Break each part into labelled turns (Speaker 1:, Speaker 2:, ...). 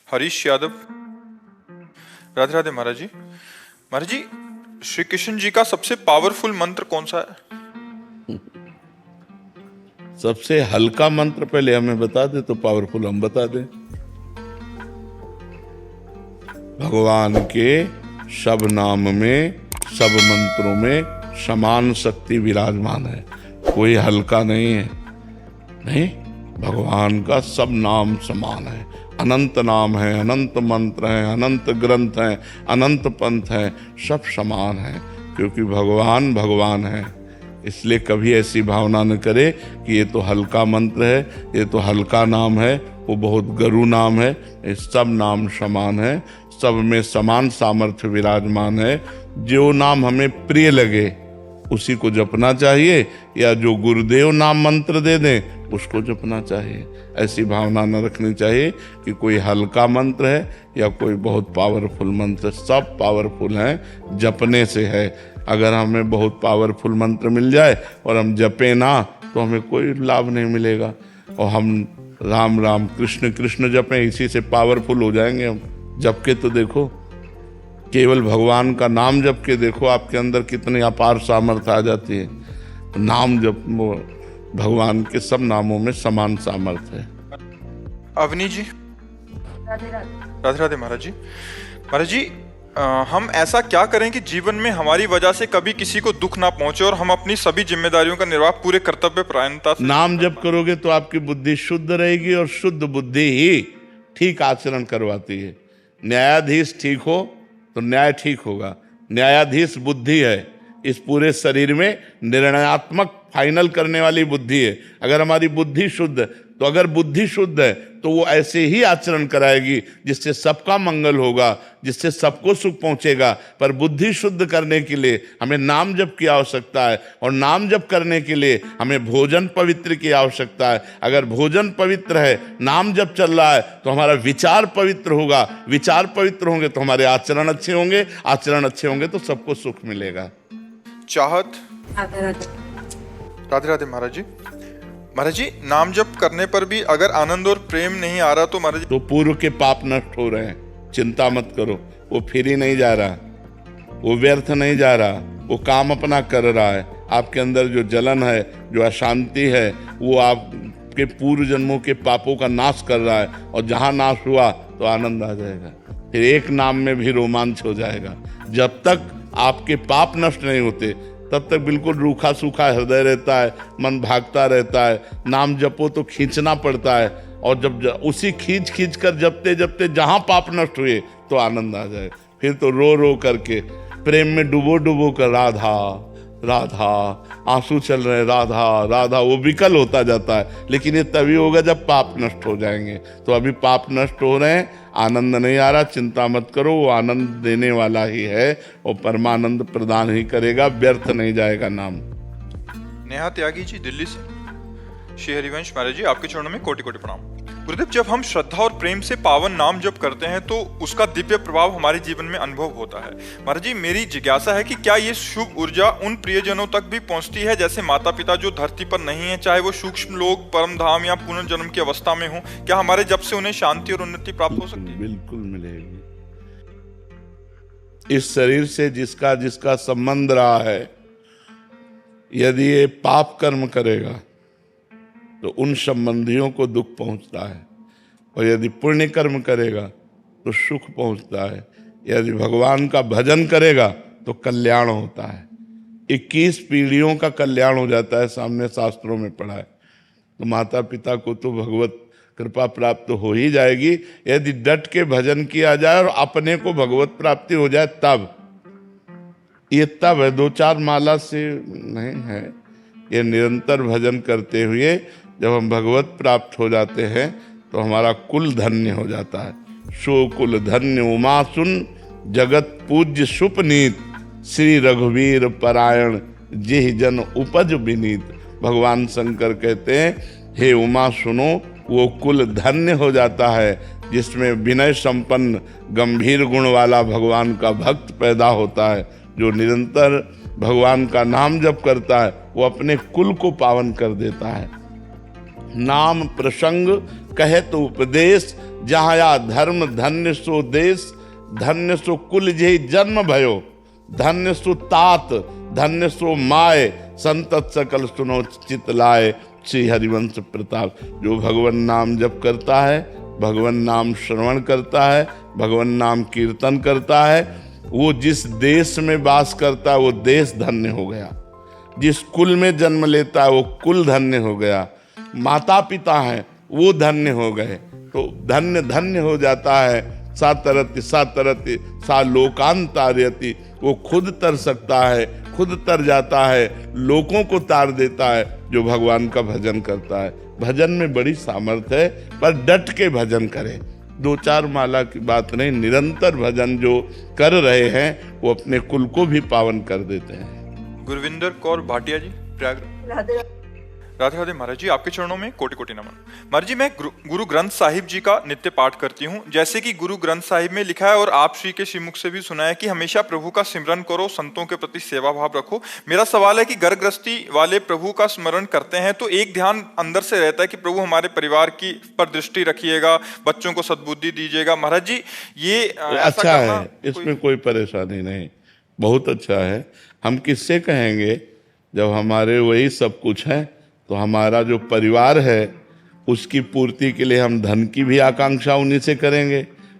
Speaker 1: हरीश यादव। राधे राधे महाराज जी। महाराज जी, श्री कृष्ण जी का सबसे पावरफुल मंत्र कौन सा है?
Speaker 2: सबसे हल्का मंत्र पहले हमें बता दे तो पावरफुल हम बता दें। भगवान के सब नाम में, सब मंत्रों में समान शक्ति विराजमान है, कोई हल्का नहीं है। नहीं, भगवान का सब नाम समान है। अनंत नाम है, अनंत मंत्र हैं, अनंत ग्रंथ हैं, अनंत पंथ हैं, सब समान हैं, क्योंकि भगवान भगवान है। इसलिए कभी ऐसी भावना न करे कि ये तो हल्का मंत्र है, ये तो हल्का नाम है, वो बहुत गरु नाम है। ये सब नाम समान है, सब में समान सामर्थ्य विराजमान है। जो नाम हमें प्रिय लगे उसी को जपना चाहिए, या जो गुरुदेव नाम मंत्र दे दें उसको जपना चाहिए। ऐसी भावना न रखनी चाहिए कि कोई हल्का मंत्र है या कोई बहुत पावरफुल मंत्र। सब पावरफुल हैं, जपने से है। अगर हमें बहुत पावरफुल मंत्र मिल जाए और हम जपें ना तो हमें कोई लाभ नहीं मिलेगा। और हम राम राम कृष्ण कृष्ण जपें, इसी से पावरफुल हो जाएंगे हम। जप के तो देखो, केवल भगवान का नाम जप के देखो आपके अंदर कितनी अपार सामर्थ्य आ जाती है। नाम जप, भगवान के सब नामों में समान सामर्थ्य है।
Speaker 1: अवनी जी।
Speaker 3: राधे राधे।
Speaker 1: राधे राधे महाराज जी। महाराज जी, हम ऐसा क्या करें कि जीवन में हमारी वजह से कभी किसी को दुख ना पहुंचे और हम अपनी सभी जिम्मेदारियों का निर्वाह पूरे कर्तव्य परायणता से।
Speaker 2: नाम जप करोगे तो आपकी बुद्धि शुद्ध रहेगी, और शुद्ध बुद्धि ही ठीक आचरण करवाती है। न्यायाधीश ठीक हो तो न्याय ठीक होगा। न्यायाधीश बुद्धि है, इस पूरे शरीर में निर्णयात्मक फाइनल करने वाली बुद्धि है। अगर हमारी बुद्धि शुद्ध, तो अगर बुद्धि शुद्ध है तो वो ऐसे ही आचरण कराएगी जिससे सबका मंगल होगा, जिससे सबको सुख पहुंचेगा। पर बुद्धि शुद्ध करने के लिए हमें नाम जप की आवश्यकता है, और नाम जप करने के लिए हमें भोजन पवित्र की आवश्यकता है। अगर भोजन पवित्र है, नाम जप चल रहा है, तो हमारा विचार पवित्र होगा। विचार पवित्र होंगे तो हमारे आचरण अच्छे होंगे, आचरण अच्छे होंगे तो सबको सुख मिलेगा।
Speaker 1: चाहत।
Speaker 3: राधे राधे।
Speaker 1: राधे राधे महाराज जी। महाराज जी, नाम जप करने पर भी अगर आनंद और प्रेम नहीं आ रहा तो महाराज जी।
Speaker 2: तो पूर्व के पाप नष्ट हो रहे हैं, चिंता मत करो। वो फ्री नहीं जा रहा, वो व्यर्थ नहीं जा रहा, वो काम अपना कर रहा है। आपके अंदर जो जलन है, जो अशांति है, वो आपके पूर्व जन्मों के पापों का नाश कर रहा है। और जहां नाश हुआ तो आनंद आ जाएगा, फिर एक नाम में भी रोमांच हो जाएगा। जब तक आपके पाप नष्ट नहीं होते तब तक बिल्कुल रूखा सूखा हृदय रहता है, मन भागता रहता है। नाम जपो तो खींचना पड़ता है, और जब उसी खींच खींच कर जपते जपते जहां पाप नष्ट हुए तो आनंद आ जाए। फिर तो रो रो करके प्रेम में डुबो डुबो कर राधा राधा, आंसू चल रहे राधा राधा, वो विकल होता जाता है। लेकिन ये तभी होगा जब पाप नष्ट हो जाएंगे। तो अभी पाप नष्ट हो रहे हैं, आनंद नहीं आ रहा, चिंता मत करो, वो आनंद देने वाला ही है, वो परमानंद प्रदान ही करेगा, व्यर्थ नहीं जाएगा नाम।
Speaker 1: नेहा त्यागी जी, दिल्ली से। श्री हरिवंश महाराज जी, आपके चरणों में कोटि कोटि प्रणाम। गुरुदेव, जब हम श्रद्धा और प्रेम से पावन नाम जप करते हैं तो उसका दिव्य प्रभाव हमारे जीवन में अनुभव होता है। महाराज जी, मेरी जिज्ञासा है कि क्या ये शुभ ऊर्जा उन प्रियजनों तक भी पहुंचती है जैसे माता पिता जो धरती पर नहीं है, चाहे वो सूक्ष्म लोक, परम धाम या पुनर्जन्म की अवस्था में हो? क्या हमारे जप से उन्हें शांति और उन्नति प्राप्त हो सकती है?
Speaker 2: बिल्कुल मिलेगी। इस शरीर से जिसका जिसका संबंध रहा है, यदि ये पाप कर्म करेगा तो उन संबंधियों को दुख पहुंचता है, और यदि पुण्य कर्म करेगा तो सुख पहुंचता है। यदि भगवान का भजन करेगा तो कल्याण होता है। 21 पीढ़ियों का कल्याण हो जाता है, सामने शास्त्रों में पढ़ा है। तो माता पिता को तो भगवत कृपा प्राप्त हो ही जाएगी यदि डट के भजन किया जाए और अपने को भगवत प्राप्ति हो जाए तब। ये तब है, 2-4 माला से नहीं है। ये निरंतर भजन करते हुए जब हम भगवत प्राप्त हो जाते हैं तो हमारा कुल धन्य हो जाता है। सो कुल धन्य उमा सुन, जगत पूज्य सुपनीत, श्री रघुवीर परायण जिह जन उपज विनीत। भगवान शंकर कहते हैं, हे उमा सुनो, वो कुल धन्य हो जाता है जिसमें विनय संपन्न गंभीर गुण वाला भगवान का भक्त पैदा होता है। जो निरंतर भगवान का नाम जप करता है वो अपने कुल को पावन कर देता है। नाम प्रसंग कहे तो उपदेश, जहाँ या धर्म धन्य सो देश, धन्य सो कुल जे जन्म भयो, धन्य सो तात, धन्य सो माय, संतत सकल सुनो चित लाए, श्री हरिवंश प्रताप। जो भगवान नाम जप करता है, भगवान नाम श्रवण करता है, भगवान नाम कीर्तन करता है, वो जिस देश में वास करता है वो देश धन्य हो गया। जिस कुल में जन्म लेता है वो कुल धन्य हो गया। माता पिता हैं वो धन्य हो गए, तो धन्य धन्य हो जाता है। सा तरति सा लोकांतार्यति, वो खुद तर सकता है, खुद तर जाता है, लोगों को तार देता है जो भगवान का भजन करता है। भजन में बड़ी सामर्थ्य है, पर डट के भजन करें। 2-4 माला की बात नहीं, निरंतर भजन जो कर रहे हैं वो अपने कुल को भी पावन कर देते हैं।
Speaker 1: गुरविंदर कौर भाटिया जी, प्रयाग।
Speaker 3: राधे
Speaker 1: राधे राधे महाराज जी, आपके चरणों में कोटि कोटि नमन। महाराज जी, मैं गुरु ग्रंथ साहिब जी का नित्य पाठ करती हूँ। जैसे कि गुरु ग्रंथ साहिब में लिखा है और आप श्री के श्रीमुख से भी सुना है कि हमेशा प्रभु का सिमरन करो, संतों के प्रति सेवा भाव रखो। मेरा सवाल है कि घर गृहस्थी वाले प्रभु का स्मरण करते हैं तो एक ध्यान अंदर से रहता है कि प्रभु हमारे परिवार की पर दृष्टि रखिएगा, बच्चों को सद्बुद्धि दीजिएगा। महाराज जी, ये
Speaker 2: अच्छा है, इसमें कोई परेशानी नहीं, बहुत अच्छा है। हम किससे कहेंगे? जब हमारे वही सब कुछ है तो हमारा जो परिवार है उसकी पूर्ति के लिए हम धन की भी आकांक्षा उन्हीं से करेंगे,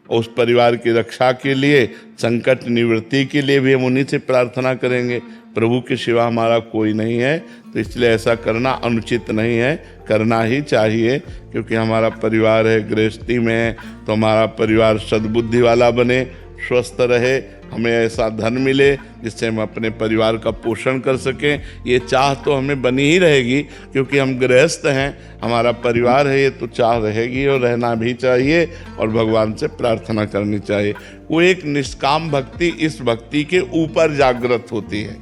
Speaker 2: और उस परिवार की रक्षा के लिए, संकट निवृत्ति के लिए भी हम उन्हीं से प्रार्थना करेंगे। प्रभु के सिवा हमारा कोई नहीं है, तो इसलिए ऐसा करना अनुचित नहीं है, करना ही चाहिए। क्योंकि हमारा परिवार है, गृहस्थी में है, तो हमारा परिवार सद्बुद्धि वाला बने, स्वस्थ रहे, हमें ऐसा धन मिले जिससे हम अपने परिवार का पोषण कर सकें। ये चाह तो हमें बनी ही रहेगी, क्योंकि हम गृहस्थ हैं, हमारा परिवार है, ये तो चाह रहेगी और रहना भी चाहिए, और भगवान से प्रार्थना करनी चाहिए। वो एक निष्काम भक्ति इस भक्ति के ऊपर जागृत होती है,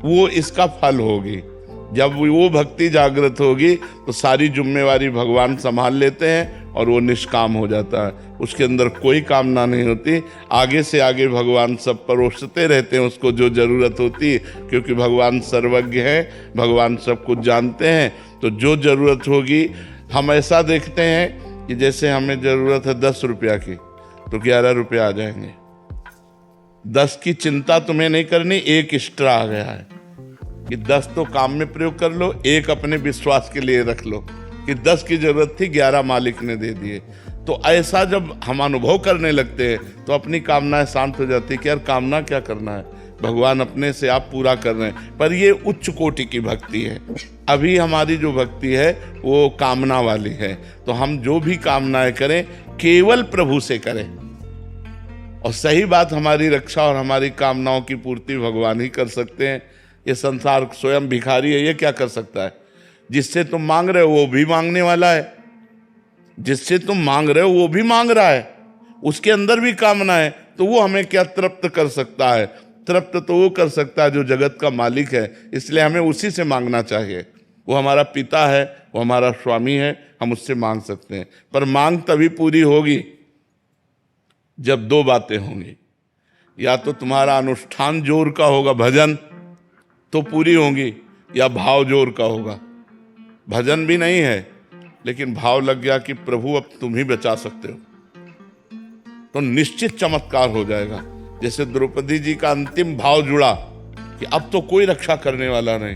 Speaker 2: वो इसका फल होगी। जब वो भक्ति जागृत होगी तो सारी जिम्मेवारी भगवान संभाल लेते हैं और वो निष्काम हो जाता है। उसके अंदर कोई कामना नहीं होती, आगे से आगे भगवान सब परोसते रहते हैं उसको जो जरूरत होती है, क्योंकि भगवान सर्वज्ञ हैं, भगवान सब कुछ जानते हैं। तो जो जरूरत होगी, हम ऐसा देखते हैं कि जैसे हमें जरूरत है 10 रुपया की, तो 11 रुपये आ जाएंगे। 10 की चिंता तुम्हें नहीं करनी, एक एक्स्ट्रा आ गया है कि 10 तो काम में प्रयोग कर लो, एक अपने विश्वास के लिए रख लो कि 10 की जरूरत थी, 11 मालिक ने दे दिए। तो ऐसा जब हम अनुभव करने लगते हैं तो अपनी कामनाएं शांत हो जाती है कि यार कामना क्या करना है, भगवान अपने से आप पूरा कर रहे हैं। पर ये उच्च कोटि की भक्ति है। अभी हमारी जो भक्ति है वो कामना वाली है, तो हम जो भी कामनाएं करें केवल प्रभु से करें, और सही बात, हमारी रक्षा और हमारी कामनाओं की पूर्ति भगवान ही कर सकते हैं। ये संसार स्वयं भिखारी है, ये क्या कर सकता है? जिससे तुम मांग रहे हो वो भी मांगने वाला है, जिससे तुम मांग रहे हो वो भी मांग रहा है, उसके अंदर भी कामना है, तो वो हमें क्या तृप्त कर सकता है? तृप्त तो वो कर सकता है जो जगत का मालिक है, इसलिए हमें उसी से मांगना चाहिए। वो हमारा पिता है, वो हमारा स्वामी है, हम उससे मांग सकते हैं। पर मांग तभी पूरी होगी जब 2 बातें होंगी, या तो तुम्हारा अनुष्ठान जोर का होगा, भजन तो पूरी होंगी, या भाव जोर का होगा। भजन भी नहीं है लेकिन भाव लग गया कि प्रभु अब तुम ही बचा सकते हो, तो निश्चित चमत्कार हो जाएगा। जैसे द्रौपदी जी का अंतिम भाव जुड़ा कि अब तो कोई रक्षा करने वाला नहीं,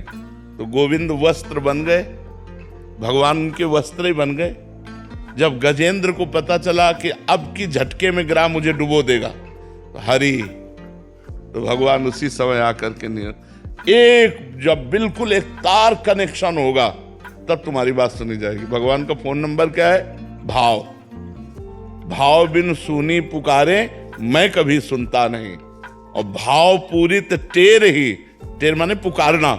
Speaker 2: तो गोविंद वस्त्र बन गए, भगवान के वस्त्र ही बन गए। जब गजेंद्र को पता चला कि अब की झटके में गिरा मुझे डुबो देगा, तो हरि, तो भगवान उसी समय आकर के जब बिल्कुल एक तार कनेक्शन होगा तब तुम्हारी बात सुनी जाएगी। भगवान का फोन नंबर क्या है? भाव। भाव बिन सुनी पुकारे मैं कभी सुनता नहीं, और भाव पूरित टेर ही, टेर माने पुकारना,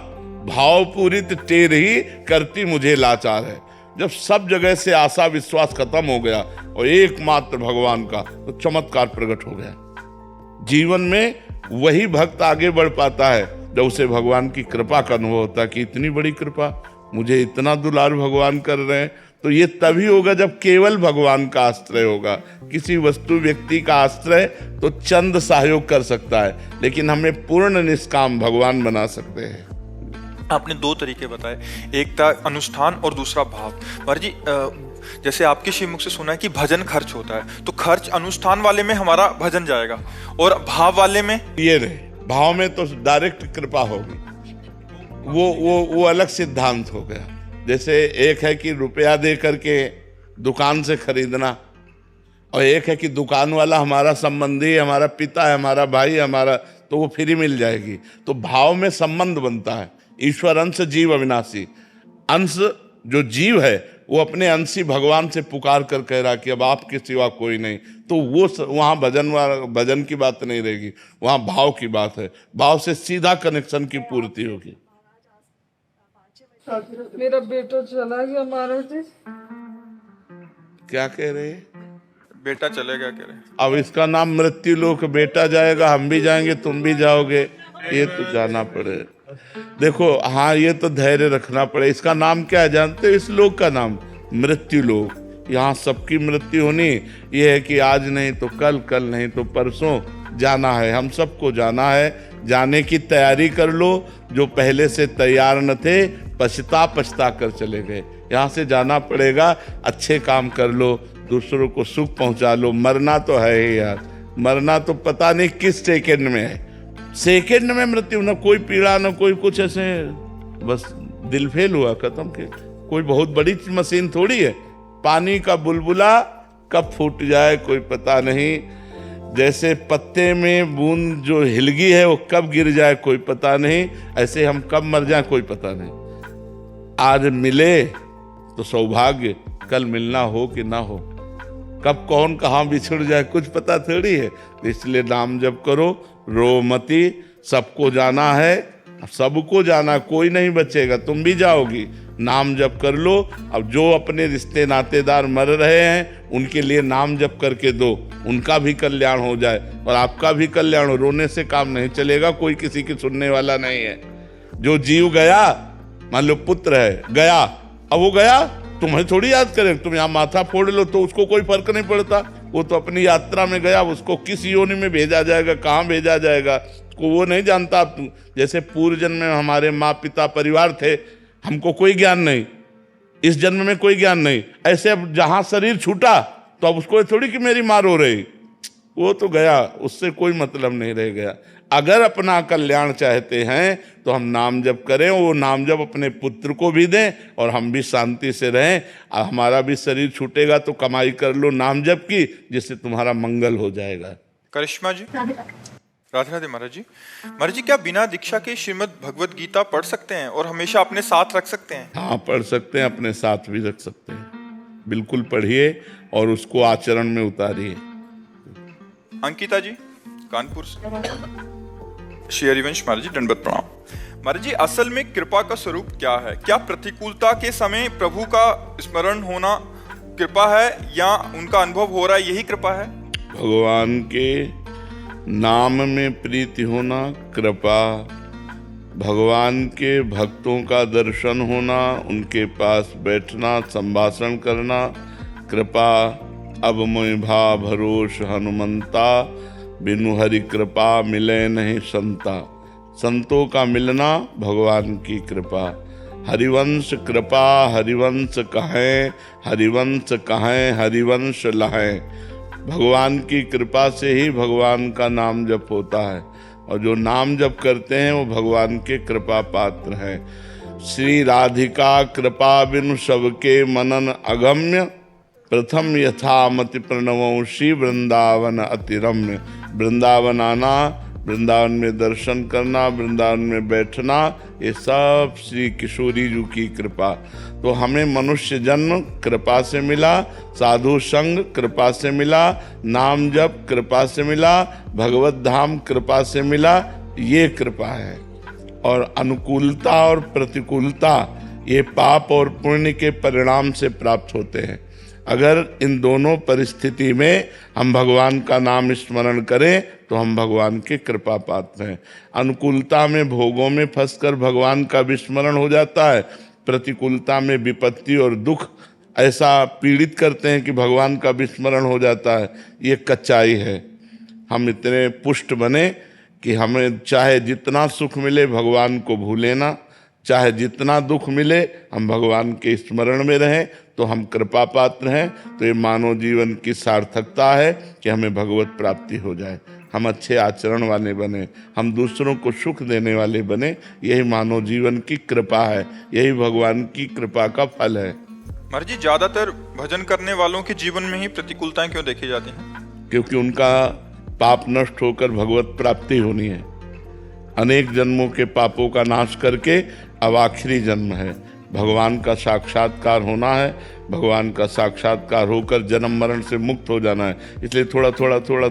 Speaker 2: भाव पूरित टेर ही करती मुझे लाचार है। जब सब जगह से आशा विश्वास खत्म हो गया और एकमात्र भगवान का, तो चमत्कार प्रकट हो गया। जीवन में वही भक्त आगे बढ़ पाता है जब उसे भगवान की कृपा का अनुभव होता है कि इतनी बड़ी कृपा, मुझे इतना दुलार भगवान कर रहे हैं। तो ये तभी होगा जब केवल भगवान का आश्रय होगा। किसी वस्तु व्यक्ति का आश्रय तो चंद सहयोग कर सकता है, लेकिन हमें पूर्ण निष्काम भगवान बना सकते हैं।
Speaker 1: आपने 2 तरीके बताए, एक था अनुष्ठान और दूसरा भाव। महाराज जी, जैसे आपके श्रीमुख से सुना है कि भजन खर्च होता है, तो खर्च अनुष्ठान वाले में हमारा भजन जाएगा और भाव वाले में
Speaker 2: ये नहीं, भाव में तो डायरेक्ट कृपा होगी, वो अलग सिद्धांत हो गया। जैसे एक है कि रुपया दे करके दुकान से खरीदना, और एक है कि दुकान वाला हमारा संबंधी है, हमारा पिता है, हमारा भाई, हमारा, तो वो फ्री मिल जाएगी। तो भाव में संबंध बनता है। ईश्वर अंश जीव अविनाशी, अंश जो जीव है वो अपने अंशी भगवान से पुकार कर कह रहा कि अब आपके सिवा कोई नहीं, तो वो वहाँ भजन की बात नहीं रहेगी, वहाँ भाव की बात है। भाव से सीधा कनेक्शन की पूर्ति होगी।
Speaker 3: मेरा बेटा चला गया महाराज जी।
Speaker 2: क्या कह रहे हैं?
Speaker 1: बेटा चलेगा कह रहे।
Speaker 2: अब इसका नाम मृत्यु लोक, बेटा जाएगा, हम भी जाएंगे, तुम भी जाओगे, ये तो जाना पड़े। देखो, हाँ, ये तो धैर्य रखना पड़े। इसका नाम क्या है जानते हो? इस लोक का नाम मृत्यु लोक। यहाँ सबकी मृत्यु होनी, ये है कि आज नहीं तो कल, कल नहीं तो परसों जाना है, हम सबको जाना है। जाने की तैयारी कर लो। जो पहले से तैयार न थे पछता कर चले गए। यहाँ से जाना पड़ेगा, अच्छे काम कर लो, दूसरों को सुख पहुंचा लो। मरना तो है ही यार, मरना तो पता नहीं किस सेकंड में है, सेकंड में मृत्यु। न कोई पीड़ा, न कोई कुछ, ऐसे बस दिल फेल हुआ, खत्म के। कोई बहुत बड़ी मशीन थोड़ी है, पानी का बुलबुला कब फूट जाए कोई पता नहीं। जैसे पत्ते में बूंद जो हिलगी है वो कब गिर जाए कोई पता नहीं, ऐसे हम कब मर जाए कोई पता नहीं। आज मिले तो सौभाग्य, कल मिलना हो कि ना हो, कब कौन कहाँ बिछड़ जाए कुछ पता थोड़ी है। इसलिए नाम जप करो, रो मती, सबको जाना है, सबको जाना, कोई नहीं बचेगा, तुम भी जाओगी। नाम जप कर लो। अब जो अपने रिश्ते नातेदार मर रहे हैं उनके लिए नाम जप करके दो, उनका भी कल्याण हो जाए और आपका भी कल्याण हो। रोने से काम नहीं चलेगा, कोई किसी की सुनने वाला नहीं है। जो जीव गया, मान लो पुत्र है गया, अब वो गया, तुम्हें थोड़ी याद करें। तुम यहाँ माथा फोड़ लो तो उसको कोई फर्क नहीं पड़ता, वो तो अपनी यात्रा में गया, उसको किस योनि में भेजा जाएगा, कहाँ भेजा जाएगा, वो नहीं जानता। जैसे पूर्व जन्म में हमारे माँ पिता परिवार थे, हमको कोई ज्ञान नहीं, इस जन्म में कोई ज्ञान नहीं। ऐसे अब जहां शरीर छूटा तो अब उसको थोड़ी कि मेरी माँ रो रही, वो तो गया, उससे कोई मतलब नहीं रह गया। अगर अपना कल्याण चाहते हैं तो हम नाम जप करें, वो नाम जप अपने पुत्र को भी दें और हम भी शांति से रहें। हमारा भी शरीर छूटेगा तो कमाई कर लो नाम जप की, जिससे तुम्हारा मंगल हो जाएगा।
Speaker 1: करिश्मा जी, राधे राधे महाराज जी। महाराज जी, क्या बिना दीक्षा के श्रीमद् भगवत गीता पढ़ सकते हैं और हमेशा अपने साथ रख सकते हैं?
Speaker 2: हाँ, पढ़ सकते हैं, अपने साथ भी रख सकते हैं। बिल्कुल पढ़िए और उसको आचरण में उतारिए।
Speaker 1: अंकिता जी, कानपुर से। श्री हरिवंश महाराज जी, दंडवत प्रणाम। महाराज जी, असल में कृपा का स्वरूप क्या है? क्या प्रतिकूलता के समय प्रभु का स्मरण होना कृपा है या उनका अनुभव हो रहा है यही कृपा है?
Speaker 2: भगवान के नाम में प्रीति होना कृपा, भगवान के भक्तों का दर्शन होना, उनके पास बैठना, संभाषण करना कृपा। अब मोहि भा भरोस हनुमंता, बिनु हरि कृपा मिले नहीं संता। संतों का मिलना भगवान की कृपा। हरिवंश कृपा हरिवंश कहें, हरिवंश कहें हरिवंश लहें। भगवान की कृपा से ही भगवान का नाम जप होता है, और जो नाम जप करते हैं वो भगवान के कृपा पात्र हैं। श्री राधिका कृपा बिनु सबके मनन अगम्य, प्रथम यथामति प्रणवंशी वृंदावन अतिरम्य। वृंदावन आना, वृंदावन में दर्शन करना, वृंदावन में बैठना, ये सब श्री किशोरी जी की कृपा। तो हमें मनुष्य जन्म कृपा से मिला, साधु संग कृपा से मिला, नाम जप कृपा से मिला, भगवत धाम कृपा से मिला, ये कृपा है। और अनुकूलता और प्रतिकूलता ये पाप और पुण्य के परिणाम से प्राप्त होते हैं। अगर इन दोनों परिस्थिति में हम भगवान का नाम स्मरण करें तो हम भगवान के कृपा पात्र हैं। अनुकूलता में भोगों में फंसकर भगवान का विस्मरण हो जाता है, प्रतिकूलता में विपत्ति और दुख ऐसा पीड़ित करते हैं कि भगवान का विस्मरण हो जाता है। ये कच्चाई है। हम इतने पुष्ट बने कि हमें चाहे जितना सुख मिले भगवान को भूले ना, चाहे जितना दुख मिले हम भगवान के स्मरण में रहें, तो हम कृपा पात्र हैं। तो ये मानव जीवन की सार्थकता है कि हमें भगवत प्राप्ति हो जाए, हम अच्छे आचरण वाले बने, हम दूसरों को सुख देने वाले बने। यही मानव जीवन की कृपा है, यही भगवान की कृपा का फल है।
Speaker 1: महाराज जी, ज्यादातर भजन करने वालों के जीवन में ही प्रतिकूलताएं क्यों देखी जाती हैं?
Speaker 2: क्योंकि उनका पाप नष्ट होकर भगवत प्राप्ति होनी है। अनेक जन्मों के पापों का नाश करके अब आखिरी जन्म है, भगवान का साक्षात्कार होना है, भगवान का साक्षात्कार होकर जन्म मरण से मुक्त हो जाना है। इसलिए थोड़ा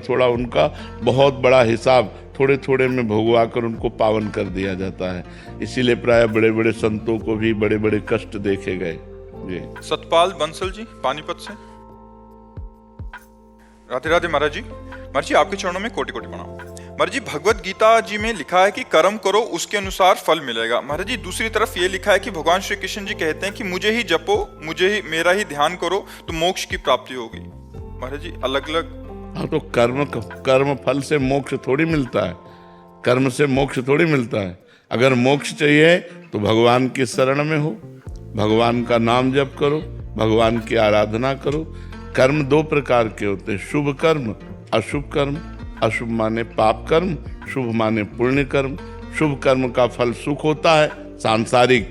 Speaker 2: थोड़ा उनका बहुत बड़ा हिसाब थोड़े थोड़े में भोगवा कर उनको पावन कर दिया जाता है। इसीलिए प्राय बड़े बड़े संतों को भी बड़े बड़े कष्ट देखे गए। जी।
Speaker 1: सतपाल बंसल जी पानीपत से, राधे राधे महाराज जी। महाराज जी, आपके चरणों में कोटि कोटि प्रणाम। महाराज जी, भगवत गीता जी में लिखा है कि कर्म करो उसके अनुसार फल मिलेगा। महाराज जी, दूसरी तरफ ये लिखा है कि भगवान श्री कृष्ण जी कहते हैं कि मुझे ही जपो, मेरा ही ध्यान करो तो मोक्ष की प्राप्ति होगी। महाराज जी, अलग अलग।
Speaker 2: हाँ, तो कर्म फल से मोक्ष थोड़ी मिलता है, कर्म से मोक्ष थोड़ी मिलता है। अगर मोक्ष चाहिए तो भगवान की शरण में हो, भगवान का नाम जप करो, भगवान की आराधना करो। कर्म दो प्रकार के होते हैं, शुभ कर्म, अशुभ कर्म। अशुभ माने पाप कर्म, शुभ माने पुण्य कर्म। शुभ कर्म का फल सुख होता है सांसारिक,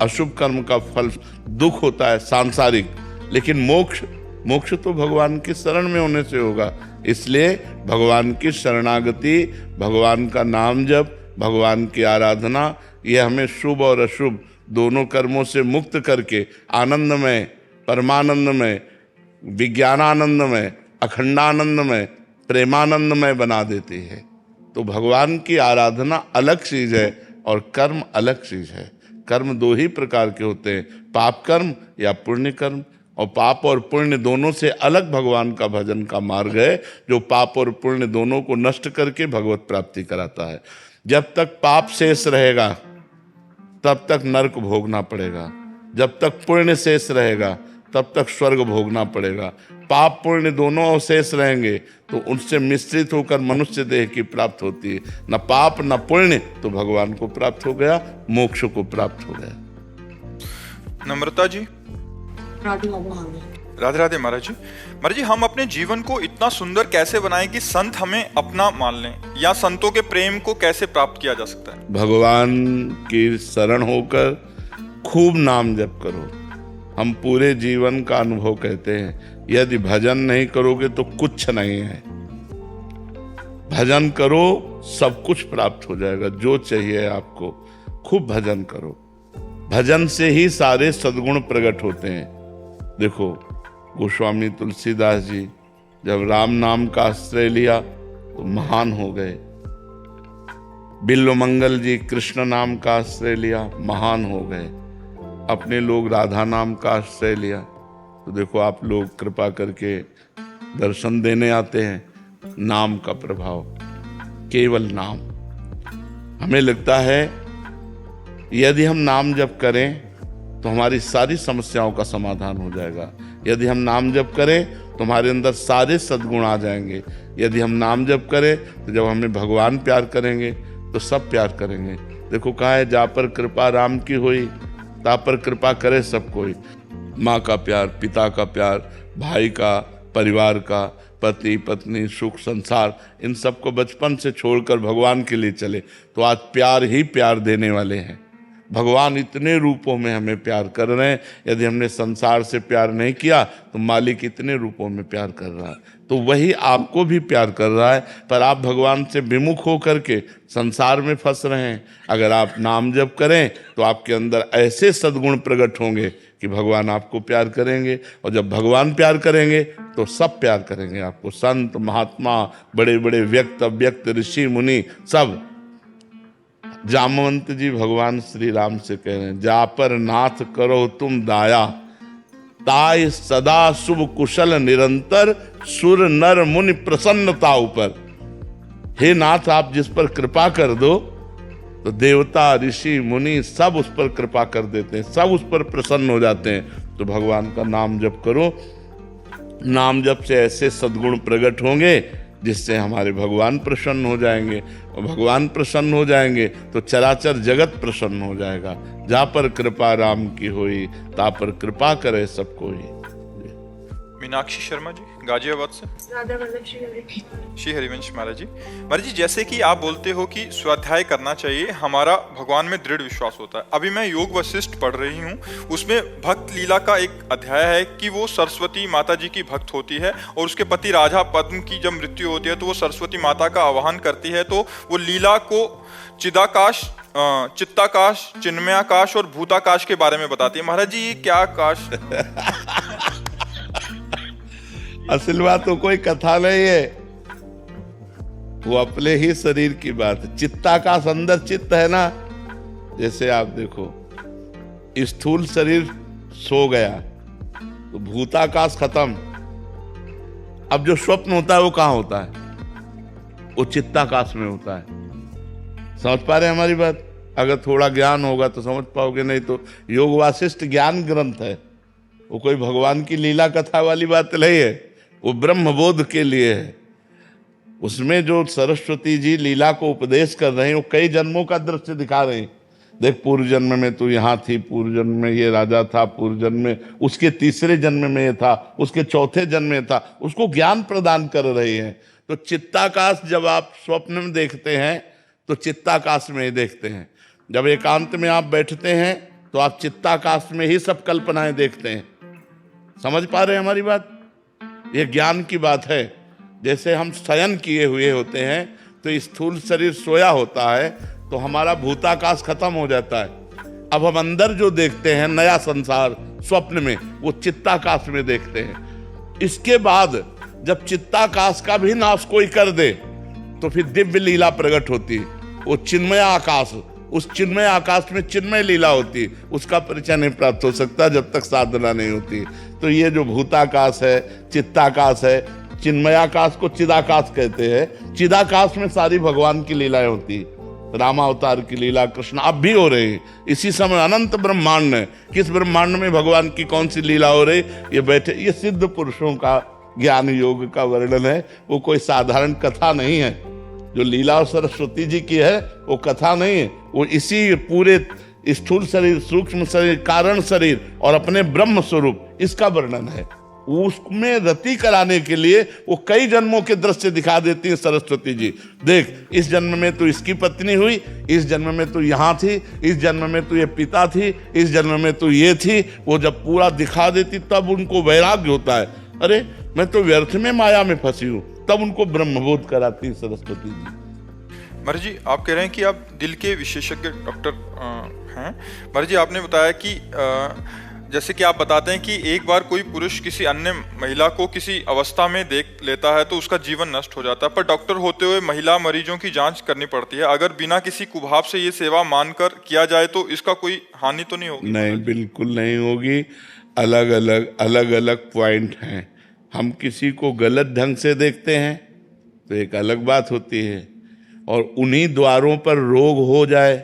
Speaker 2: अशुभ कर्म का फल दुख होता है सांसारिक। लेकिन मोक्ष तो भगवान की शरण में होने से होगा। इसलिए भगवान की शरणागति, भगवान का नाम जप, भगवान की आराधना, यह हमें शुभ और अशुभ दोनों कर्मों से मुक्त करके आनंदमय, परमानंदमय, विज्ञानानंदमय, अखंडानंदमय, प्रेमानंदमय बना देती है। तो भगवान की आराधना अलग चीज है और कर्म अलग चीज है। कर्म दो ही प्रकार के होते हैं, पाप कर्म या पुण्य कर्म। और पाप और पुण्य दोनों से अलग भगवान का भजन का मार्ग है, जो पाप और पुण्य दोनों को नष्ट करके भगवत प्राप्ति कराता है। जब तक पाप शेष रहेगा तब तक नरक भोगना पड़ेगा, जब तक पुण्य शेष रहेगा तब तक स्वर्ग भोगना पड़ेगा। पाप पुण्य दोनों शेष रहेंगे तो उनसे मिश्रित होकर मनुष्य देह की प्राप्त होती है। न पाप न पुण्य तो भगवान को प्राप्त हो गया, मोक्ष को प्राप्त हो गया।
Speaker 1: नम्रता जी, राधे राधे महाराज जी। महाराज जी, हम अपने जीवन को इतना सुंदर कैसे बनाएं कि संत हमें अपना मान लें, या संतों के प्रेम को कैसे प्राप्त किया जा सकता है?
Speaker 2: भगवान की शरण होकर खूब नाम जप करो। हम पूरे जीवन का अनुभव कहते हैं, यदि भजन नहीं करोगे तो कुछ नहीं है। भजन करो, सब कुछ प्राप्त हो जाएगा, जो चाहिए आपको। खूब भजन करो, भजन से ही सारे सद्गुण प्रकट होते हैं। देखो, गोस्वामी तुलसीदास जी जब राम नाम का आश्रय लिया तो महान हो गए। बिल्वमंगल जी कृष्ण नाम का आश्रय लिया, महान हो गए। अपने लोग राधा नाम का आश्रय लिया तो देखो, आप लोग कृपा करके दर्शन देने आते हैं। नाम का प्रभाव, केवल नाम। हमें लगता है यदि हम नाम जप करें तो हमारी सारी समस्याओं का समाधान हो जाएगा। यदि हम नाम जप करें तो हमारे अंदर सारे सद्गुण आ जाएंगे। यदि हम नाम जप करें तो जब हमें भगवान प्यार करेंगे तो सब प्यार करेंगे। देखो, कहा है, जा पर कृपा राम की होई ता पर कृपा करे सब कोई। माँ का प्यार, पिता का प्यार, भाई का, परिवार का, पति पत्नी, सुख संसार, इन सबको बचपन से छोड़कर भगवान के लिए चले तो आज प्यार ही प्यार देने वाले हैं। भगवान इतने रूपों में हमें प्यार कर रहे हैं। यदि हमने संसार से प्यार नहीं किया तो मालिक इतने रूपों में प्यार कर रहा है, तो वही आपको भी प्यार कर रहा है। पर आप भगवान से विमुख होकर के संसार में फंस रहे हैं। अगर आप नाम जप करें तो आपके अंदर ऐसे सद्गुण प्रकट होंगे कि भगवान आपको प्यार करेंगे। और जब भगवान प्यार करेंगे तो सब प्यार करेंगे आपको। संत, महात्मा, बड़े बड़े व्यक्त, अव्यक्त, ऋषि, मुनि, सब। जामवंत जी भगवान श्री राम से कह रहे हैं, जा पर नाथ करो तुम दाया, ताय सदा शुभ कुशल निरंतर, सुर नर मुनि प्रसन्नता ऊपर। हे नाथ, आप जिस पर कृपा कर दो तो देवता, ऋषि, मुनि सब उस पर कृपा कर देते हैं, सब उस पर प्रसन्न हो जाते हैं। तो भगवान का नाम जप करो। नाम जप से ऐसे सद्गुण प्रकट होंगे जिससे हमारे भगवान प्रसन्न हो जाएंगे, और भगवान प्रसन्न हो जाएंगे तो चराचर जगत प्रसन्न हो जाएगा। जा पर कृपा राम की होई, ता पर कृपा करे सब कोई।
Speaker 1: मीनाक्षी शर्मा जी गाजियाबाद से।
Speaker 3: राधा वल्लभ श्री
Speaker 1: श्री हरिवंश महाराज जी। महाराज जी, जैसे कि आप बोलते हो कि स्वाध्याय करना चाहिए, हमारा भगवान में दृढ़ विश्वास होता है। अभी मैं योग वशिष्ठ पढ़ रही हूँ, उसमें भक्त लीला का एक अध्याय है कि वो सरस्वती माता जी की भक्त होती है और उसके पति राजा पद्म की जब मृत्यु होती है तो वो सरस्वती माता का आवाहन करती है, तो वो लीला को चिदाकाश, चित्ताकाश, चिन्मयाकाश और भूताकाश के बारे में बताती है। महाराज जी, ये क्या आकाश?
Speaker 2: असल बात तो कोई कथा नहीं है, वो अपने ही शरीर की बात है। चित्ताकाश अंदर चित्त है ना, जैसे आप देखो स्थूल शरीर सो गया तो भूताकाश खत्म। अब जो स्वप्न होता है वो कहाँ होता है? वो चित्ताकाश में होता है। समझ पा रहे हैं हमारी बात? अगर थोड़ा ज्ञान होगा तो समझ पाओगे, नहीं तो योग वासिष्ठ ज्ञान ग्रंथ है, वो कोई भगवान की लीला कथा वाली बात नहीं है, वो ब्रह्मबोध के लिए है। उसमें जो सरस्वती जी लीला को उपदेश कर रहे हैं वो कई जन्मों का दृश्य दिखा रहे हैं। देख, पूर्व जन्म में तू यहाँ थी, पूर्व जन्म में ये राजा था, पूर्व जन्म में उसके तीसरे जन्म में ये था, उसके चौथे जन्म में था, उसको ज्ञान प्रदान कर रहे हैं। तो चित्ताकाश जब आप स्वप्न में देखते हैं तो चित्ताकाश में ही देखते हैं। जब एकांत में आप बैठते हैं तो आप चित्ताकाश में ही सब कल्पनाएं देखते हैं। समझ पा रहे हैं हमारी बात? ये ज्ञान की बात है। जैसे हम शयन किए हुए होते हैं तो स्थूल शरीर सोया होता है तो हमारा भूताकाश खत्म हो जाता है। अब हम अंदर जो देखते हैं नया संसार स्वप्न में, वो चित्ताकाश में देखते हैं। इसके बाद जब चित्ताकाश का भी नाश कोई कर दे तो फिर दिव्य लीला प्रकट होती है, वो चिन्मय आकाश। उस चिन्मय आकाश में चिन्मय लीला होती, उसका परिचय नहीं प्राप्त हो सकता जब तक साधना नहीं होती। तो ये जो भूताकाश है, चित्ताकाश है, चिन्मयाकाश को चिदाकाश कहते हैं। चिदाकाश में सारी भगवान की लीलाएं होती, रामावतार की लीला, कृष्ण अब भी हो रही। इसी समय अनंत ब्रह्मांड है, किस ब्रह्मांड में भगवान की कौन सी लीला हो रही, ये बैठे, ये सिद्ध पुरुषों का ज्ञान योग का वर्णन है। वो कोई साधारण कथा नहीं है। जो लीला सरस्वती जी की है वो कथा नहीं है, वो इसी पूरे स्थूल शरीर, सूक्ष्म शरीर, कारण शरीर और अपने ब्रह्म स्वरूप, इसका वर्णन है। उसमें रति कराने के लिए वो कई जन्मों के दृश्य दिखा देती है सरस्वती जी। देख, इस जन्म में तू इसकी पत्नी हुई, इस जन्म में तू यहाँ थी, इस जन्म में तू ये पिता थी, इस जन्म में तू ये थी। वो जब पूरा दिखा देती तब उनको वैराग्य होता है, अरे मैं तो व्यर्थ में माया में फंसी हूँ, तब उनको ब्रह्मबोध कराती सरस्वती जी।
Speaker 1: महाराज जी, आप कह रहे हैं कि आप दिल के विशेषज्ञ डॉक्टर हैं। महाराज जी, आपने बताया कि जैसे कि आप बताते हैं कि एक बार कोई पुरुष किसी अन्य महिला को किसी अवस्था में देख लेता है तो उसका जीवन नष्ट हो जाता है, पर डॉक्टर होते हुए महिला मरीजों की जांच करनी पड़ती है। अगर बिना किसी कुभाव से ये सेवा मानकर किया जाए तो इसका कोई हानि तो नहीं होगी? नहीं,
Speaker 2: बिल्कुल नहीं होगी। अलग अलग पॉइंट हैं। हम किसी को गलत ढंग से देखते हैं तो एक अलग बात होती है, और उन्हीं द्वारों पर रोग हो जाए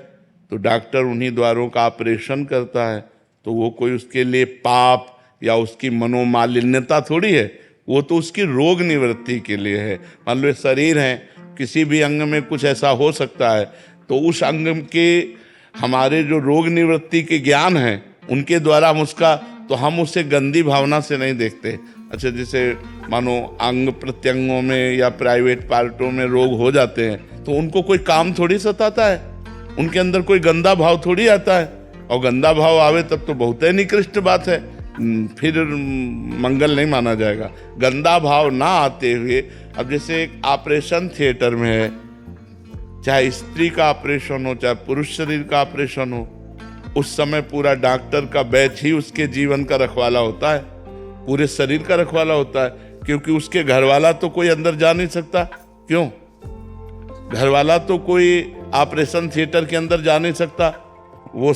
Speaker 2: तो डॉक्टर उन्हीं द्वारों का ऑपरेशन करता है, तो वो कोई उसके लिए पाप या उसकी मनोमालिन्यता थोड़ी है, वो तो उसकी रोग निवृत्ति के लिए है। मान लो शरीर है, किसी भी अंग में कुछ ऐसा हो सकता है, तो उस अंग के हमारे जो रोग निवृत्ति के ज्ञान हैं उनके द्वारा हम उसे गंदी भावना से नहीं देखते। अच्छा, जैसे मानो अंग प्रत्यंगों में या प्राइवेट पार्टों में रोग हो जाते हैं तो उनको कोई काम थोड़ी सताता है, उनके अंदर कोई गंदा भाव थोड़ी आता है, और गंदा भाव आवे तब तो बहुत ही निकृष्ट बात है, फिर मंगल नहीं माना जाएगा। गंदा भाव ना आते हुए, अब जैसे एक ऑपरेशन थिएटर में है, चाहे स्त्री का ऑपरेशन हो चाहे पुरुष शरीर का ऑपरेशन हो, उस समय पूरा डॉक्टर का बैच ही उसके जीवन का रखवाला होता है, पूरे शरीर का रखवाला होता है, क्योंकि उसके घर वाला तो कोई अंदर जा नहीं सकता। क्यों? घर वाला तो कोई ऑपरेशन थिएटर के अंदर जा नहीं सकता, वो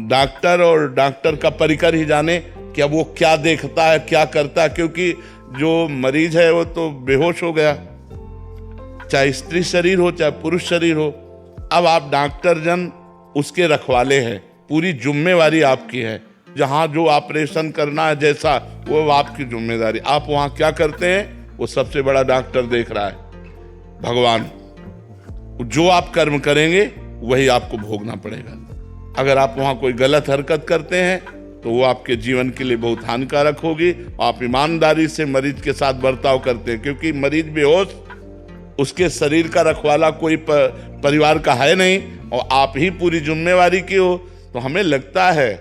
Speaker 2: डॉक्टर और डॉक्टर का परिकर ही जाने कि अब वो क्या देखता है, क्या करता है, क्योंकि जो मरीज है वो तो बेहोश हो गया, चाहे स्त्री शरीर हो चाहे पुरुष शरीर हो। अब आप डॉक्टर जन उसके रखवाले हैं, पूरी जिम्मेवारी आपकी है, जहां जो ऑपरेशन करना है जैसा, वो आपकी जिम्मेदारी। आप वहां क्या करते हैं वो सबसे बड़ा डॉक्टर देख रहा है। भगवान, जो आप कर्म करेंगे वही आपको भोगना पड़ेगा। अगर आप वहां कोई गलत हरकत करते हैं तो वो आपके जीवन के लिए बहुत हानिकारक होगी। आप ईमानदारी से मरीज के साथ बर्ताव करते हैं, क्योंकि मरीज बेहोश, उसके शरीर का रखवाला कोई परिवार का है नहीं और आप ही पूरी जिम्मेवारी की हो। तो हमें लगता है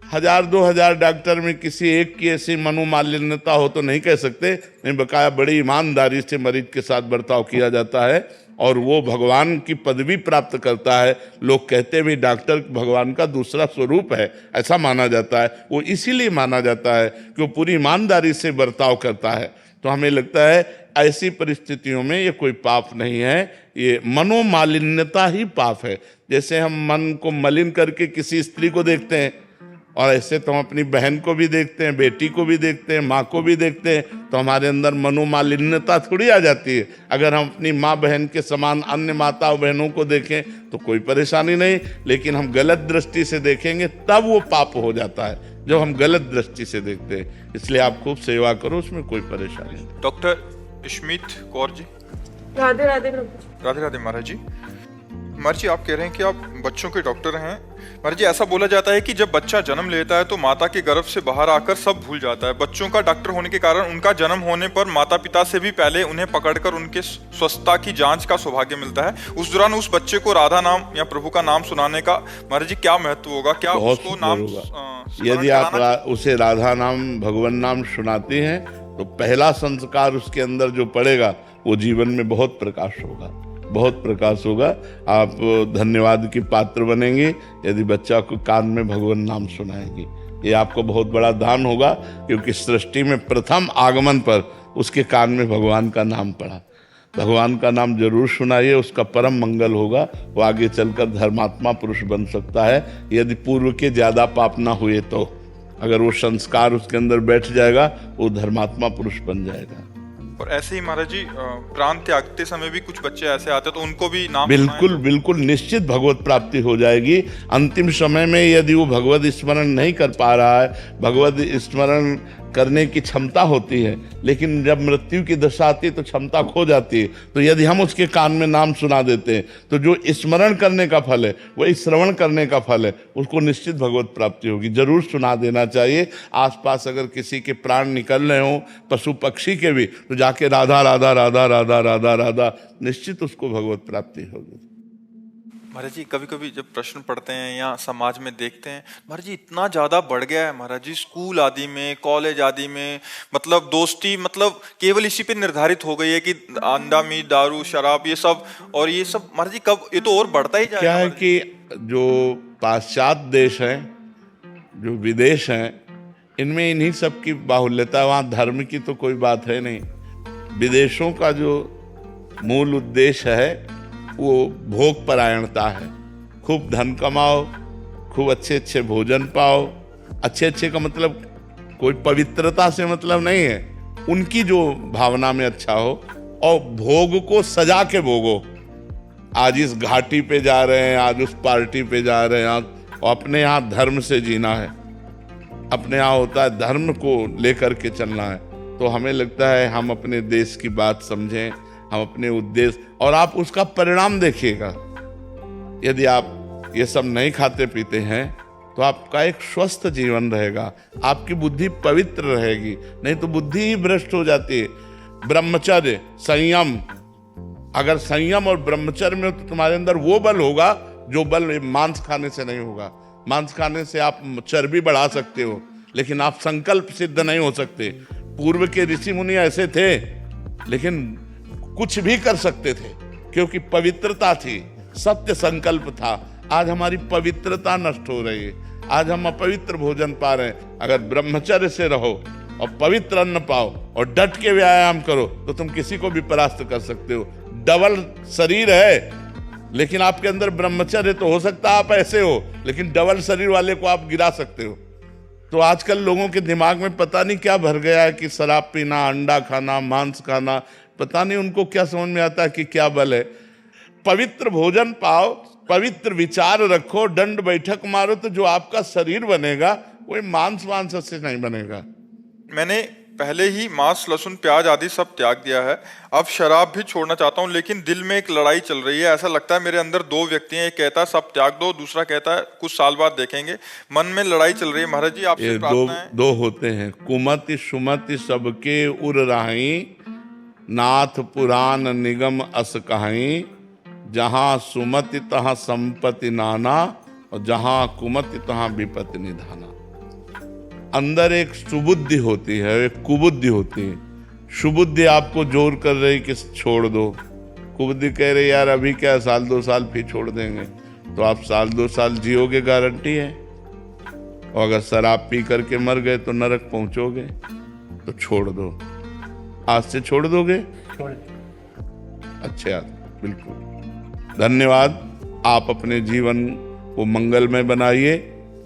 Speaker 2: 1000-2000 डॉक्टर में किसी एक की ऐसी मनोमालिन्यता हो तो नहीं कह सकते, नहीं, बकाया बड़ी ईमानदारी से मरीज के साथ बर्ताव किया जाता है और वो भगवान की पदवी प्राप्त करता है। लोग कहते भी डॉक्टर भगवान का दूसरा स्वरूप है, ऐसा माना जाता है। वो इसीलिए माना जाता है कि वो पूरी ईमानदारी से बर्ताव करता है। तो हमें लगता है ऐसी परिस्थितियों में ये कोई पाप नहीं है, ये मनोमालिन्यता ही पाप है। जैसे हम मन को मलिन करके किसी स्त्री को देखते हैं, और ऐसे तो हम अपनी बहन को भी देखते हैं, बेटी को भी देखते हैं, माँ को भी देखते हैं, तो हमारे अंदर मनोमालिन्यता थोड़ी आ जाती है। अगर हम अपनी माँ बहन के समान अन्य माताओं बहनों को देखें तो कोई परेशानी नहीं, लेकिन हम गलत दृष्टि से देखेंगे तब वो पाप हो जाता है, जब हम गलत दृष्टि से देखते हैं। इसलिए आप खूब सेवा करो, उसमें कोई परेशानी नहीं।
Speaker 1: डॉक्टर इशमीत कौर जी,
Speaker 3: राधे राधे प्रभु।
Speaker 1: राधे राधे महाराज जी। महाराज जी, आप कह रहे हैं कि आप बच्चों के डॉक्टर हैं। महाराज जी, ऐसा बोला जाता है कि जब बच्चा जन्म लेता है तो माता के गर्भ से बाहर आकर सब भूल जाता है। बच्चों का डॉक्टर होने के कारण उनका जन्म होने पर माता पिता से भी पहले उन्हें पकड़कर उनके स्वस्थता की जांच का सौभाग्य मिलता है। उस दौरान उस बच्चे को राधा नाम या प्रभु का नाम सुनाने का महाराज जी क्या महत्व होगा? क्या उसको नाम
Speaker 2: यदि आप उसे राधा नाम, भगवान नाम सुनाते हैं तो पहला संस्कार उसके अंदर जो पड़ेगा वो जीवन में बहुत प्रकाश होगा, बहुत प्रकाश होगा। आप धन्यवाद की पात्र बनेंगे यदि बच्चा को कान में भगवान नाम सुनाएंगे। ये आपको बहुत बड़ा दान होगा, क्योंकि सृष्टि में प्रथम आगमन पर उसके कान में भगवान का नाम पड़ा। भगवान का नाम जरूर सुनाइए, उसका परम मंगल होगा। वो आगे चलकर धर्मात्मा पुरुष बन सकता है, यदि पूर्व के ज्यादा पाप ना हुए तो। अगर वो संस्कार उसके अंदर बैठ जाएगा वो धर्मात्मा पुरुष बन जाएगा।
Speaker 1: और ऐसे ही महाराज जी प्राण त्यागते समय भी कुछ बच्चे ऐसे आते हैं तो उनको भी नाम
Speaker 2: बिल्कुल बिल्कुल निश्चित भगवत प्राप्ति हो जाएगी। अंतिम समय में यदि वो भगवत स्मरण नहीं कर पा रहा है, भगवत स्मरण करने की क्षमता होती है, लेकिन जब मृत्यु की दशा आती है तो क्षमता खो जाती है, तो यदि हम उसके कान में नाम सुना देते हैं तो जो स्मरण करने का फल है वही श्रवण करने का फल है, उसको निश्चित भगवत प्राप्ति होगी। जरूर सुना देना चाहिए। आसपास अगर किसी के प्राण निकल रहे हों, पशु पक्षी के भी, तो जाके राधा राधा राधा राधा राधा राधा, निश्चित उसको भगवत प्राप्ति होगी।
Speaker 1: महाराज जी, कभी कभी जब प्रश्न पढ़ते हैं या समाज में देखते हैं, महाराज जी इतना ज्यादा बढ़ गया है महाराज जी, स्कूल आदि में, कॉलेज आदि में, मतलब दोस्ती मतलब केवल इसी पे निर्धारित हो गई है कि अंडा मीट, दारू, शराब, ये सब। और ये सब महाराज जी कब, ये तो और बढ़ता ही जाएगा।
Speaker 2: क्या है कि जो पाश्चात्य देश हैं, जो विदेश हैं, इनमें इन्हीं सब की बाहुल्यता, वहाँ धर्म की तो कोई बात है नहीं। विदेशों का जो मूल उद्देश्य है वो भोग परायणता है। खूब धन कमाओ, खूब अच्छे अच्छे भोजन पाओ। अच्छे अच्छे का मतलब कोई पवित्रता से मतलब नहीं है, उनकी जो भावना में अच्छा हो, और भोग को सजा के भोगो। आज इस घाटी पे जा रहे हैं, आज उस पार्टी पे जा रहे हैं, और अपने यहाँ धर्म से जीना है। अपने यहाँ होता है धर्म को लेकर के चलना है। तो हमें लगता है हम अपने देश की बात समझें, हम अपने उद्देश्य, और आप उसका परिणाम देखिएगा। यदि आप ये सब नहीं खाते पीते हैं तो आपका एक स्वस्थ जीवन रहेगा, आपकी बुद्धि पवित्र रहेगी। नहीं तो बुद्धि ही भ्रष्ट हो जाती है। ब्रह्मचर्य, संयम, अगर संयम और ब्रह्मचर्य में तो तुम्हारे अंदर वो बल होगा जो बल मांस खाने से नहीं होगा। मांस खाने से आप चर्बी बढ़ा सकते हो, लेकिन आप संकल्प सिद्ध नहीं हो सकते। पूर्व के ऋषि मुनि ऐसे थे, लेकिन कुछ भी कर सकते थे, क्योंकि पवित्रता थी, सत्य संकल्प था। आज हमारी पवित्रता नष्ट हो रही है, आज हम अपवित्र भोजन पा रहे हैं। अगर ब्रह्मचर्य से रहो और पवित्र अन्न पाओ और डट के व्यायाम करो तो तुम किसी को भी परास्त कर सकते हो। डबल शरीर है, लेकिन आपके अंदर ब्रह्मचर्य तो हो सकता है आप ऐसे हो, लेकिन डबल शरीर वाले को आप गिरा सकते हो। तो आजकल लोगों के दिमाग में पता नहीं क्या भर गया है कि शराब पीना, अंडा खाना, मांस खाना, पता नहीं उनको क्या समझ में आता है कि क्या बल है। पवित्र भोजन पाओ, पवित्र विचार रखो, दंड बैठक मारो, तो जो आपका शरीर बनेगा वो मांस से नहीं बनेगा।
Speaker 1: मैंने पहले ही मांस, लहसुन, प्याज आदि सब त्याग दिया है। अब शराब भी छोड़ना चाहता हूँ, लेकिन दिल में एक लड़ाई चल रही है। ऐसा लगता है मेरे अंदर दो व्यक्ति हैं, एक कहता है सब त्याग दो, दूसरा कहता है कुछ साल बाद देखेंगे। मन में लड़ाई चल रही है। महाराज जी आपसे
Speaker 2: ये
Speaker 1: प्रार्थना है।
Speaker 2: दो होते हैं, कुमति सुमति सबके उर राही, नाथ पुराण निगम अस कहाई, जहां सुमति तहां संपत्ति नाना, और जहां कुमति तहां विपत्ति निधाना। अंदर एक सुबुद्धि होती है, एक कुबुद्धि होती है। सुबुद्धि आपको जोर कर रही कि छोड़ दो, कुबुद्धि कह रही यार अभी क्या, साल 2 साल फिर छोड़ देंगे। तो आप साल 2 साल जियोगे, गारंटी है। और अगर शराब पी करके मर गए तो नरक पहुंचोगे। तो छोड़ दो, आज से छोड़ दोगे? अच्छा, बिल्कुल। धन्यवाद। आप अपने जीवन को मंगलमय बनाइए,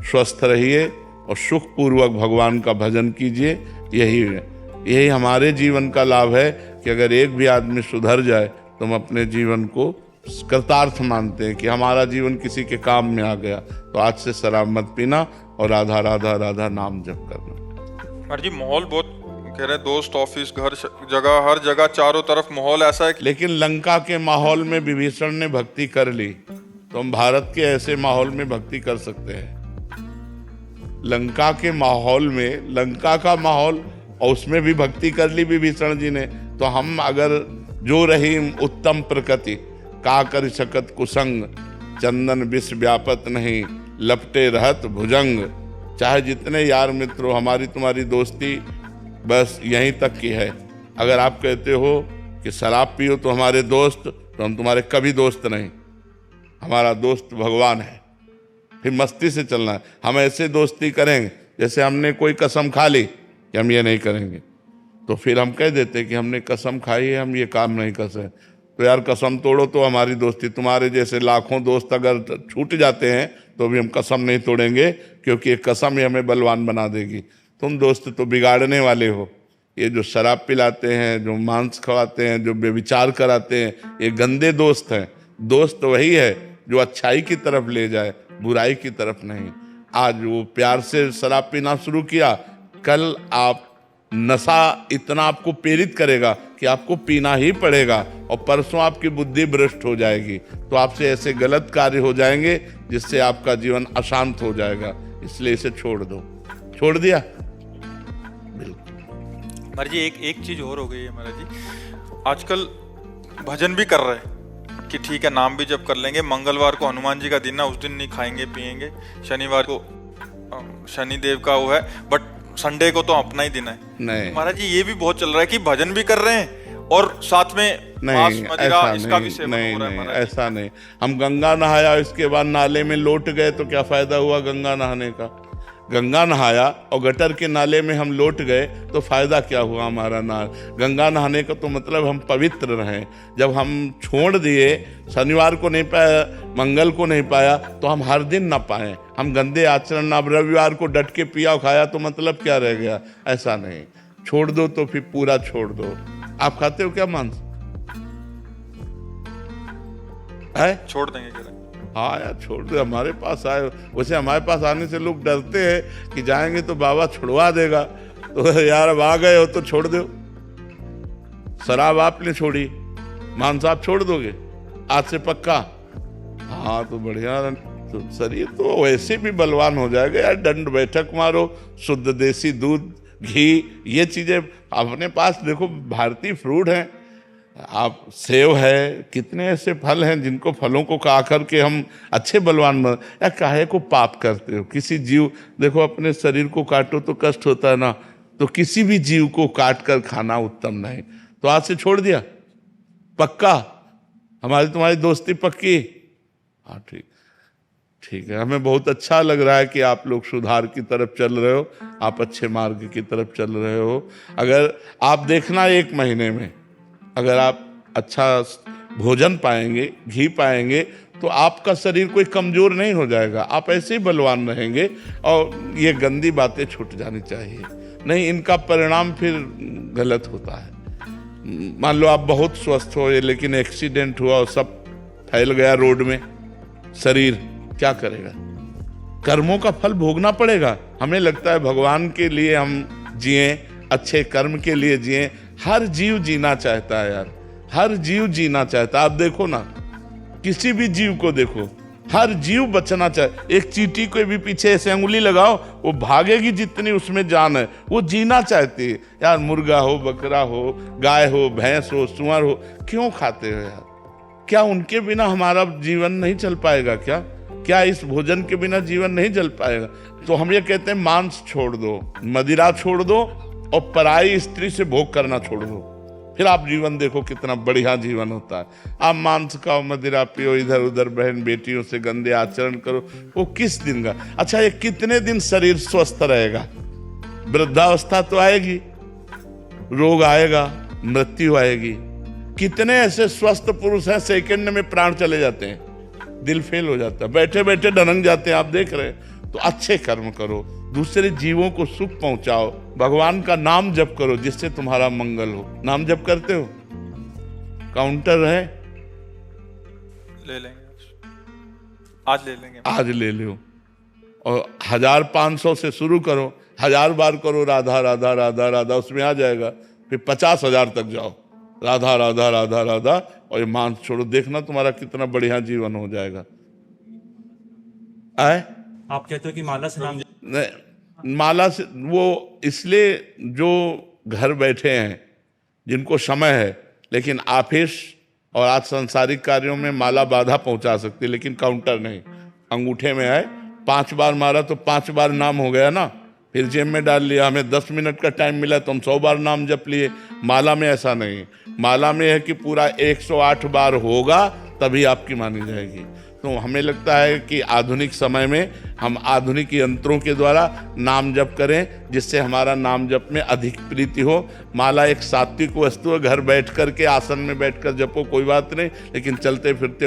Speaker 2: स्वस्थ रहिए और सुखपूर्वक भगवान का भजन कीजिए। यही हमारे जीवन का लाभ है कि अगर एक भी आदमी सुधर जाए तो हम अपने जीवन को कृतार्थ मानते हैं कि हमारा जीवन किसी के काम में आ गया। तो आज से शराब मत पीना और राधा राधा राधा नाम जप करना।
Speaker 1: महाराज जी माहौल बहुत कह रहे हैं, दोस्त, ऑफिस, घर, जगह, हर जगह चारों तरफ माहौल ऐसा है कि...
Speaker 2: लेकिन लंका के माहौल में विभीषण ने भक्ति कर ली, तो हम भारत के ऐसे माहौल में भक्ति कर सकते हैं। लंका के माहौल में, लंका का माहौल, और उसमें भी भक्ति कर ली विभीषण जी ने। तो हम अगर जो रही उत्तम प्रकृति, का कर सकत कुसंग, चंदन विष व्यापत नहीं, लपटे रहत भुजंग। चाहे जितने यार मित्रों, हमारी तुम्हारी दोस्ती बस यहीं तक की है। अगर आप कहते हो कि शराब पियो तो हमारे दोस्त, तो हम तुम्हारे कभी दोस्त नहीं। हमारा दोस्त भगवान है। फिर मस्ती से चलना है। हम ऐसे दोस्ती करेंगे जैसे हमने कोई कसम खा ली कि हम ये नहीं करेंगे, तो फिर हम कह देते कि हमने कसम खाई है, हम ये काम नहीं कर सकते। तो यार कसम तोड़ो तो हमारी दोस्ती। तुम्हारे जैसे लाखों दोस्त अगर छूट जाते हैं तो भी हम कसम नहीं तोड़ेंगे, क्योंकि ये कसम ही हमें बलवान बना देगी। तुम दोस्त तो बिगाड़ने वाले हो। ये जो शराब पिलाते हैं, जो मांस खवाते हैं, जो बेविचार कराते हैं, ये गंदे दोस्त हैं। दोस्त वही है जो अच्छाई की तरफ ले जाए, बुराई की तरफ नहीं। आज वो प्यार से शराब पीना शुरू किया, कल आप नशा इतना आपको प्रेरित करेगा कि आपको पीना ही पड़ेगा, और परसों आपकी बुद्धि भ्रष्ट हो जाएगी। तो आपसे ऐसे गलत कार्य हो जाएंगे जिससे आपका जीवन अशांत हो जाएगा। इसलिए इसे छोड़ दो। छोड़ दिया?
Speaker 1: महाराज जी एक चीज और हो गई है महाराज जी, आजकल भजन भी कर रहे हैं कि ठीक है नाम भी जप कर लेंगे, मंगलवार को हनुमान जी का दिन है, उस दिन नहीं खाएंगे पिएंगे, शनिवार को शनिदेव का वो है, बट संडे को तो अपना ही दिन है।
Speaker 2: नहीं
Speaker 1: महाराज जी ये भी बहुत चल रहा है कि भजन भी कर रहे हैं और साथ में मांस, मदिरा, इसका भी सेवन हो रहा है।
Speaker 2: नहीं, ऐसा नहीं। हम गंगा नहाया, इसके बाद नाले में लौट गए तो क्या फायदा हुआ गंगा नहाने का? गंगा नहाया और गटर के नाले में हम लौट गए तो फायदा क्या हुआ हमारा? गंगा नहाने का तो मतलब हम पवित्र रहें। जब हम छोड़ दिए, शनिवार को नहीं पाया, मंगल को नहीं पाया, तो हम हर दिन ना पाए। हम गंदे आचरण, अब रविवार को डट के पिया और खाया तो मतलब क्या रह गया? ऐसा नहीं। छोड़ दो तो फिर पूरा छोड़ दो। आप खाते हो क्या मांस? है?
Speaker 1: छोड़ देंगे क्या?
Speaker 2: हाँ यार छोड़ दो। हमारे पास आए, वैसे हमारे पास आने से लोग डरते हैं कि जाएंगे तो बाबा छुड़वा देगा। तो यार अब आ गए हो तो छोड़ दो। शराब आपने छोड़ी, मांस आप छोड़ दोगे आज से पक्का? हाँ तो बढ़िया। तो शरीर तो वैसे भी बलवान हो जाएगा यार। दंड बैठक मारो, शुद्ध देसी दूध, घी, ये चीजें अपने पास देखो। भारतीय फ्रूट है, आप सेव है, कितने ऐसे फल हैं जिनको फलों को खा करके हम अच्छे बलवान बन। या काहे को पाप करते हो? किसी जीव, देखो अपने शरीर को काटो तो कष्ट होता है ना, तो किसी भी जीव को काट कर खाना उत्तम नहीं। तो आज से छोड़ दिया पक्का? हमारी तुम्हारी दोस्ती पक्की? हाँ ठीक है। हमें बहुत अच्छा लग रहा है कि आप लोग सुधार की तरफ चल रहे हो, आप अच्छे मार्ग की तरफ चल रहे हो। अगर आप देखना 1 महीने में अगर आप अच्छा भोजन पाएंगे, घी पाएंगे, तो आपका शरीर कोई कमजोर नहीं हो जाएगा। आप ऐसे ही बलवान रहेंगे। और ये गंदी बातें छूट जानी चाहिए, नहीं इनका परिणाम फिर गलत होता है। मान लो आप बहुत स्वस्थ हो, लेकिन एक्सीडेंट हुआ और सब फैल गया रोड में, शरीर क्या करेगा? कर्मों का फल भोगना पड़ेगा। हमें लगता है भगवान के लिए हम जिए, अच्छे कर्म के लिए जिए। हर जीव जीना चाहता है यार, हर जीव जीना चाहता है। आप देखो ना, किसी भी जीव को देखो, हर जीव बचना चाहे। एक चींटी को भी पीछे ऐसे अंगुली लगाओ, वो भागेगी जितनी उसमें जान है, वो जीना चाहती है यार। मुर्गा हो, बकरा हो, गाय हो, भैंस हो, सुअर हो, क्यों खाते हो यार? क्या उनके बिना हमारा जीवन नहीं चल पाएगा? क्या इस भोजन के बिना जीवन नहीं चल पाएगा? तो हम ये कहते हैं मांस छोड़ दो, मदिरा छोड़ दो और पराई स्त्री से भोग करना छोड़ दो, फिर आप जीवन देखो कितना बढ़िया जीवन होता है। आप मांस खाओ, मदिरा पियो, इधर उधर बहन बेटियों से गंदे आचरण करो, वो किस दिन का? अच्छा, ये कितने दिन शरीर स्वस्थ रहेगा? वृद्धावस्था तो आएगी, रोग आएगा, मृत्यु आएगी। कितने ऐसे स्वस्थ पुरुष हैं सेकंड में प्राण चले जाते हैं, दिल फेल हो जाता है, बैठे बैठे ढनक जाते हैं, आप देख रहे हैं। तो अच्छे कर्म करो, दूसरे जीवों को सुख पहुंचाओ, भगवान का नाम जप करो जिससे तुम्हारा मंगल हो। नाम जप करते हो? काउंटर है,
Speaker 1: ले लेंगे, आज ले लेंगे,
Speaker 2: आज ले लो। और 1500 से शुरू करो, 1000 बार करो राधा राधा राधा राधा, उसमें आ जाएगा। फिर 50,000 तक जाओ, राधा राधा राधा राधा, और ये मांस छोड़ो, देखना तुम्हारा कितना बढ़िया जीवन हो जाएगा। आए
Speaker 4: आप कहते हो कि माला से नाम
Speaker 2: नहीं, माला से वो इसलिए जो घर बैठे हैं, जिनको समय है, लेकिन ऑफिस और आज सांसारिक कार्यों में माला बाधा पहुंचा सकती है, लेकिन काउंटर नहीं। अंगूठे में है, 5 बार मारा तो 5 बार नाम हो गया ना, फिर जेब में डाल लिया। हमें 10 मिनट का टाइम मिला तो हम 100 बार नाम जप लिए। माला में ऐसा नहीं, माला में है कि पूरा 108 बार होगा तभी आपकी मानी जाएगी। तो हमें लगता है कि आधुनिक समय में हम आधुनिक यंत्रों के द्वारा नाम जप करें, जिससे हमारा नाम जप में अधिक प्रीति हो। माला एक सात्विक वस्तु है, घर बैठ कर के आसन में बैठ कर जपो, कोई बात नहीं, लेकिन चलते फिरते